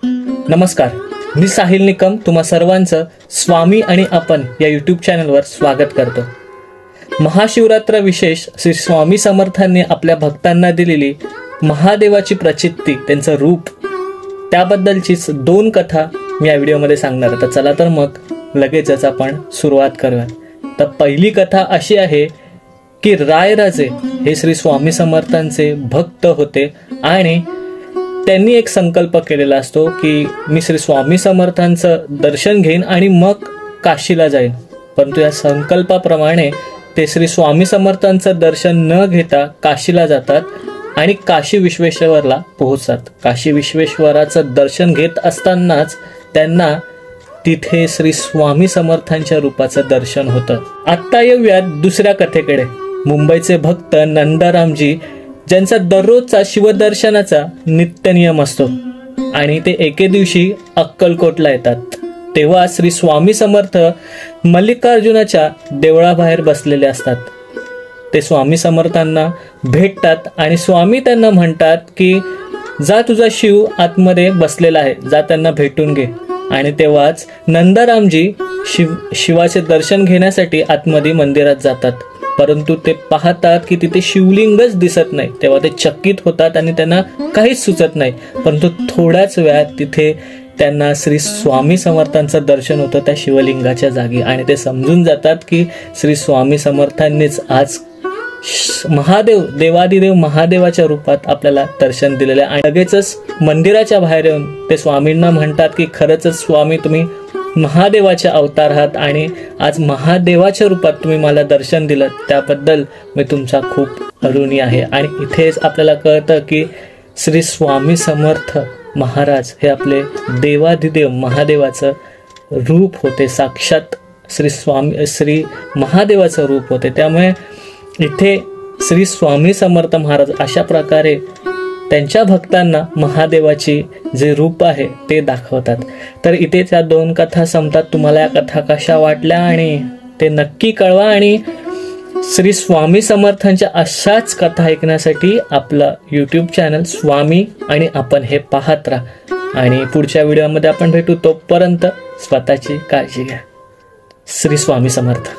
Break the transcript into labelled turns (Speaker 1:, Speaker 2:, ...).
Speaker 1: नमस्कार, मी साहिल निकम तुम्हा सर्वांचं स्वामी आणि आपण या यूट्यूब चॅनलवर स्वागत करतो। महाशिवरात्र विशेष श्री स्वामी समर्थांनी आपल्या भक्तांना दिलेली महादेवाची प्रचिती, त्यांचं रूप, त्याबद्दलचीच 2 कथा मी या व्हिडिओमध्ये सांगणार आहे। तर चला तर मग लगेचच आपण सुरुवात करूया। तर पहिली कथा अशी आहे की रायराजे हे श्री स्वामी समर्थांचे भक्त होते आणि त्यांनी एक संकल्प केलेला असतो की मी श्री स्वामी समर्थांचं दर्शन घेईन आणि मग काशीला जाईन। परंतु या संकल्पाप्रमाणे ते श्री स्वामी समर्थांचं दर्शन न घेता काशीला जातात आणि काशी विश्वेश्वरला पोहोचतात। काशी विश्वेश्वराचं दर्शन घेत असतानाच त्यांना तिथे श्री स्वामी समर्थांच्या रूपाचं दर्शन होतं। आता येऊयात दुसऱ्या कथेकडे। मुंबईचे भक्त नंदारामजी, ज्यांचा दररोजचा शिवदर्शनाचा नित्य नियम असतो आणि ते एके दिवशी अक्कलकोटला येतात, तेव्हा श्री स्वामी समर्थ मल्लिकार्जुनाच्या देवळाबाहेर बसलेले असतात। ते स्वामी समर्थांना भेटतात आणि स्वामी त्यांना म्हणतात की जा, तुझा शिव आतमध्ये बसलेला आहे, जा त्यांना भेटून घे। आणि तेव्हाच नंदारामजी शिवाचे दर्शन घेण्यासाठी आतमध्ये मंदिरात जातात, परंतु ते पाहतात की तिथे शिवलिंगच दिसत नाही। तेव्हा ते चकित होतात आणि त्यांना काहीच सुचत नाही। परंतु थोड्याच वेळात तिथे त्यांना श्री स्वामी समर्थांचं दर्शन होतं त्या शिवलिंगाच्या जागी आणि ते समजून जातात की श्री स्वामी समर्थांनीच आज महादेव, देवादिदेव महादेवाच्या रूपात आपल्याला दर्शन दिलेलं आहे। आणि लगेचच मंदिराच्या बाहेर येऊन ते स्वामींना म्हणतात की खरंच स्वामी, तुम्ही महादेवाचे अवतार आहात आणि आज महादेवाच्या रूपात तुम्ही मला दर्शन दिलं, त्याबद्दल मी तुमचा खूप ऋणी आहे। आणि इथेच आपल्याला कळतं की श्री स्वामी समर्थ महाराज हे आपले देवादिदेव महादेवाचं रूप होते, साक्षात श्री महादेवाचं रूप होते। त्यामुळे इथे श्री स्वामी समर्थ महाराज अशा प्रकारे त्यांच्या भक्तांना महादेवाची जे रूप आहे ते दाखवतात। तर इथे त्या 2 कथा संपतात। तुम्हाला या कथा कशा वाटल्या आणि ते नक्की कळवा आणि श्री स्वामी समर्थांच्या अशाच कथा ऐकण्यासाठी आपलं यूट्यूब चॅनल स्वामी आणि आपण हे पाहत राहा। आणि पुढच्या व्हिडिओमध्ये आपण भेटू, तोपर्यंत स्वतःची काळजी घ्या। श्री स्वामी समर्थ।